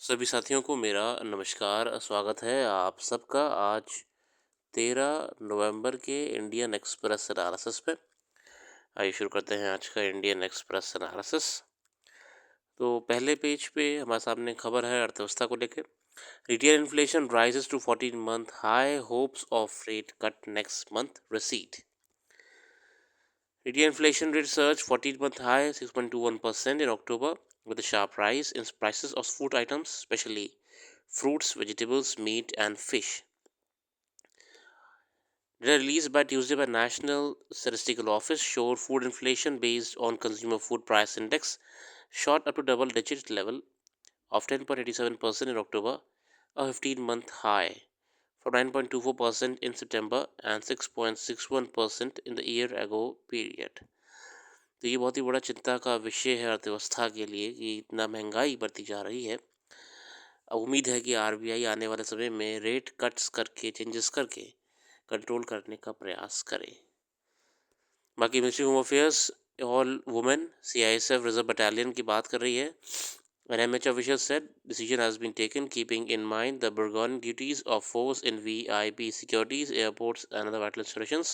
सभी साथियों को मेरा नमस्कार, स्वागत है आप सबका आज 13 नवंबर के इंडियन एक्सप्रेस एनालिसिस पे। आइए शुरू करते हैं आज का इंडियन एक्सप्रेस एनालिसिस। तो पहले पेज पे हमारे सामने खबर है अर्थव्यवस्था को लेकर। Retail inflation rises to 14 month high, hopes of rate cut next month recede. Retail inflation rate surged 14-month high 6.21% in October, with a sharp rise in prices of food items, especially fruits, vegetables, meat, and fish. Data released by Tuesday by National Statistical Office showed food inflation based on Consumer Food Price Index shot up to double-digit level of 10.87% in October, a 15-month high, from 9.24% in September and 6.61% in the year-ago period. तो ये बहुत ही बड़ा चिंता का विषय है अर्थव्यवस्था के लिए कि इतना महंगाई बढ़ती जा रही है। अब उम्मीद है कि आरबीआई आने वाले समय में रेट कट्स करके चेंजेस करके कंट्रोल करने का प्रयास करे। बाकी ministry home affairs all women CISF reserve battalion की बात कर रही है। An MH official said decision has been taken keeping in mind the burgeoning duties of force in VIP securities, airports and other vital installations.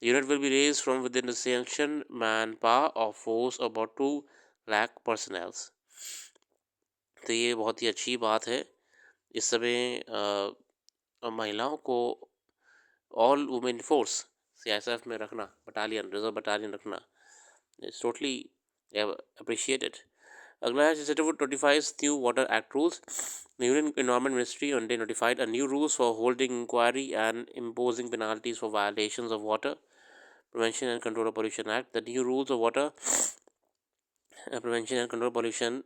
The unit will be raised from within the sanctioned manpower of force of about 2 lakh personnel. तो ये बहुत ही अच्छी बात है। इस समय महिलाओं को ऑल वुमेन फोर्स सीआईएसएफ में रखना, बटालियन रिजर्व बटालियन रखना इज टोटली अप्रिशिएटेड। अगला है sector 25 new water act rules. The Union Environment Ministry on day notified a new rules for holding inquiry and imposing penalties for violations of Water Prevention and Control of Pollution Act. The new rules of water prevention and control of pollution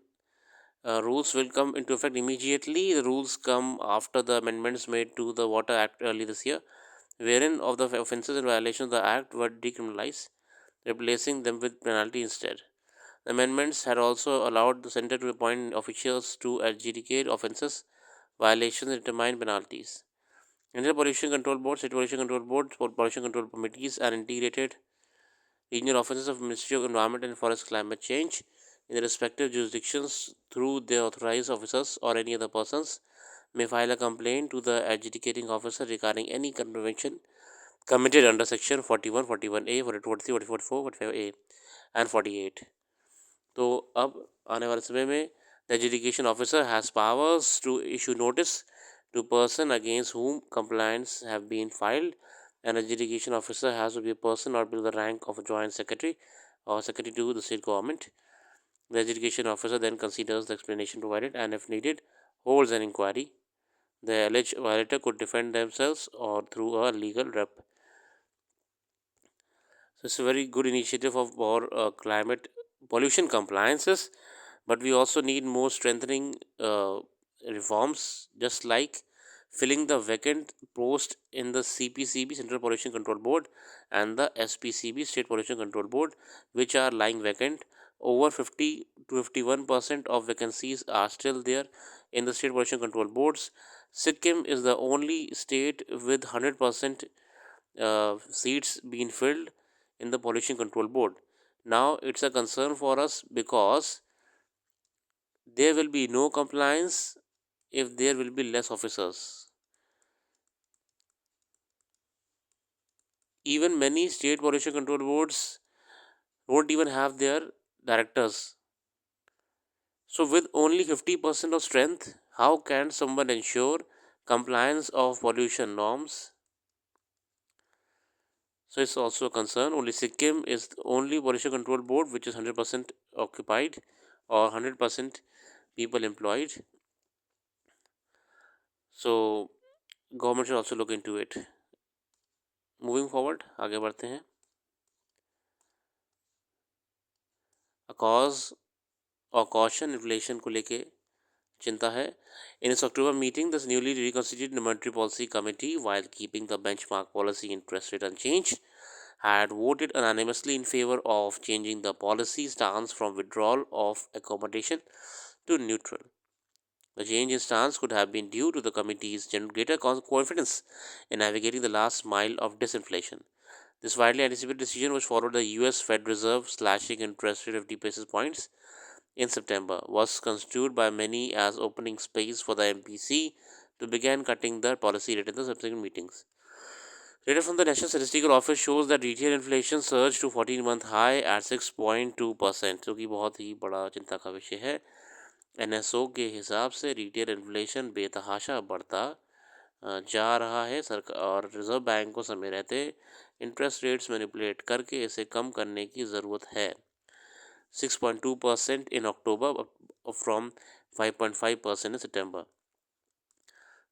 rules will come into effect immediately. The rules come after the amendments made to the Water Act early this year, wherein of the offences and violations of the Act were decriminalized, replacing them with penalty instead. The amendments had also allowed the centre to appoint officials to adjudicate offences, violations, and determine penalties. Central Pollution Control Board, State Pollution Control Board, Pollution Control Committees, and integrated regional offices of Ministry of Environment and Forest Climate Change in their respective jurisdictions through their authorized officers or any other persons may file a complaint to the adjudicating officer regarding any contravention committed under section 41, 41A, 42, 44, 45A and 48. तो अब आने वाले समय में the adjudication officer has powers to issue notice to person against whom complaints have been filed. An adjudication officer has to be a person not below the rank of a joint secretary or secretary to the state government. The adjudication officer then considers the explanation provided and, if needed, holds an inquiry. The alleged violator could defend themselves or through a legal rep. So it's a very good initiative for climate pollution compliances, but we also need more strengthening reforms, just like filling the vacant post in the CPCB, Central Pollution Control Board, and the SPCB, State Pollution Control Board, which are lying vacant. Over 50 to 51% of vacancies are still there in the State Pollution Control Boards. Sikkim is the only state with 100% seats being filled in the Pollution Control Board. Now it's a concern for us because there will be no compliance if there will be less officers. Even many state pollution control boards don't even have their directors. So with only 50% of strength, how can someone ensure compliance of pollution norms? So it's also a concern. Only Sikkim is the only pollution control board which is 100% occupied or 100% people employed. So government should also look into it. Moving forward आगे बढ़ते हैं। Cause और caution inflation को लेके चिंता है। In इस October meeting this newly reconstituted monetary policy committee while keeping the benchmark policy interest rate unchanged had voted unanimously in favor of changing the policy stance from withdrawal of accommodation to neutral. The change in stance could have been due to the committee's greater confidence in navigating the last mile of disinflation. This widely anticipated decision was followed by the US Fed Reserve slashing interest rate 50 basis points in September was construed by many as opening space for the MPC to begin cutting the policy rate in the subsequent meetings. Data from the National Statistical Office shows that retail inflation surged to 14-month high at 6.2%, जो कि बहुत ही बड़ा चिंता का विषय है। NSO के हिसाब से रिटेल इन्फ्लेशन बेतहाशा बढ़ता जा रहा है। सरकार और रिजर्व बैंक को समय रहते इंटरेस्ट रेट्स मैनिपुलेट करके इसे कम करने की ज़रूरत है। 6.2% in October from 5.5% in September.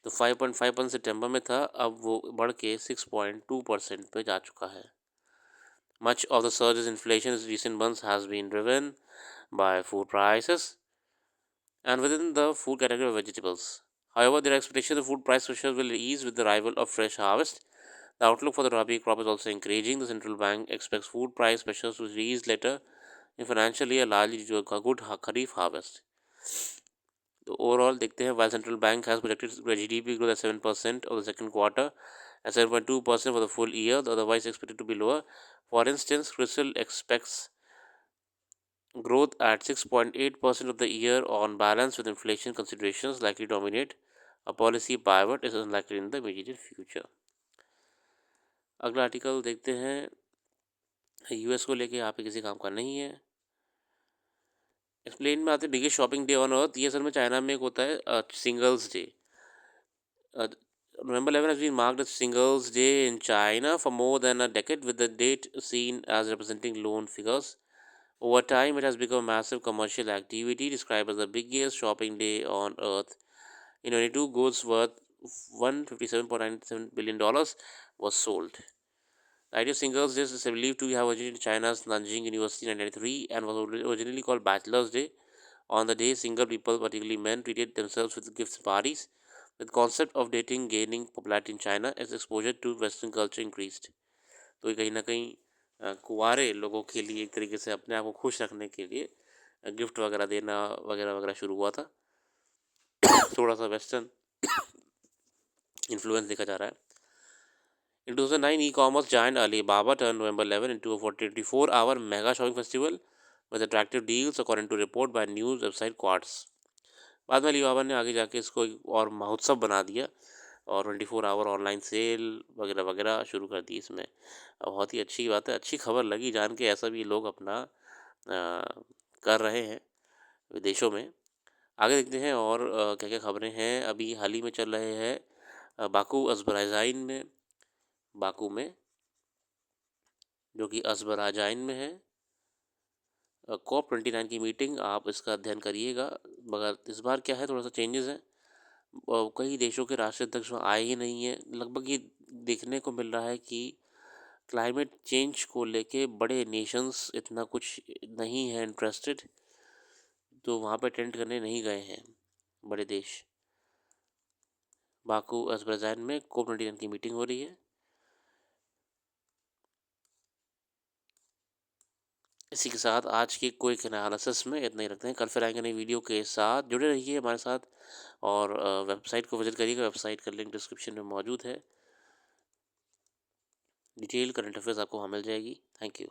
तो 5.5% सितंबर में था, अब वो बढ़ के 6.2% पे जा चुका है। Much of the surge in inflation in recent months has been driven by food prices and within the food category of vegetables. However, there are expectations the food price pressure will ease with the arrival of fresh harvest. The outlook for the Rabi crop is also encouraging. The central bank expects food price pressures to ease later in financial year, largely due to a good Kharif harvest. तो overall देखते हैं, while central bank has projected GDP growth at 7% of the second quarter and 7.2% for the full year, otherwise expected to be lower. For instance, CRISIL expects growth at 6.8% of the year on balance with inflation considerations likely to dominate. A policy pivot is unlikely in the immediate future. अगला article देखते हैं, US को लेके यहाँ पे किसी काम का नहीं है। एक्सप्लेन में आते हैं, biggest shopping day on earth, ये असल में चाइना में एक होता है singles day. November 11 has been marked as Singles Day in China for more than a decade, with the date seen as representing loan figures. Over time, it has become a massive commercial activity, described as the biggest shopping day on earth. In 22, goods worth $157.97 billion was sold. The idea of Singles Day is believed to have originated in China's Nanjing University in 1993 and was originally called Bachelor's Day. On the day, single people, particularly men, treated themselves with gifts and parties. The concept of dating gaining popularity in China as exposure to Western culture increased. तो ये कहीं ना कहीं कुंवारे लोगों के लिए एक तरीके से अपने आप को खुश रखने के लिए गिफ्ट वगैरह देना वगैरह वगैरह शुरू हुआ था। थोड़ा सा वेस्टर्न इन्फ्लुएंस देखा जा रहा है। In 2009, e-commerce giant Alibaba turned November 11 into a 24-hour mega shopping festival with attractive deals, according to report by news website Quartz. बाद में अलीबाबा ने आगे जाके इसको और महोत्सव बना दिया और 24 आवर ऑनलाइन सेल वगैरह वगैरह शुरू कर दी इसमें। बहुत ही अच्छी बात है, अच्छी खबर लगी जान के, ऐसा भी लोग अपना कर रहे हैं विदेशों में। आगे देखते हैं और क्या क्या खबरें हैं। अभी हाल ही में चल रहे हैं बाकू अज़रबैजान में, बाकू में जो कि अज़रबैजान में है, COP29 की मीटिंग, आप इसका अध्ययन करिएगा। मगर इस बार क्या है, थोड़ा सा चेंजेस है, कई देशों के राष्ट्राध्यक्ष आए ही नहीं हैं। लगभग ये देखने को मिल रहा है कि क्लाइमेट चेंज को लेके बड़े नेशंस इतना कुछ नहीं है इंटरेस्टेड, तो वहाँ पे अटेंड करने नहीं गए हैं बड़े देश। बाकू अज़रबैजान में COP29 की मीटिंग हो रही है। इसी के साथ आज की क्विक एनालिसिस में इतना ही रखते हैं। कल फिर आएंगे नई वीडियो के साथ, जुड़े रहिए हमारे साथ और वेबसाइट को विजिट करिएगा। वेबसाइट का लिंक डिस्क्रिप्शन में मौजूद है। डिटेल करंट अफेयर्स आपको वहाँ मिल जाएगी। Thank you.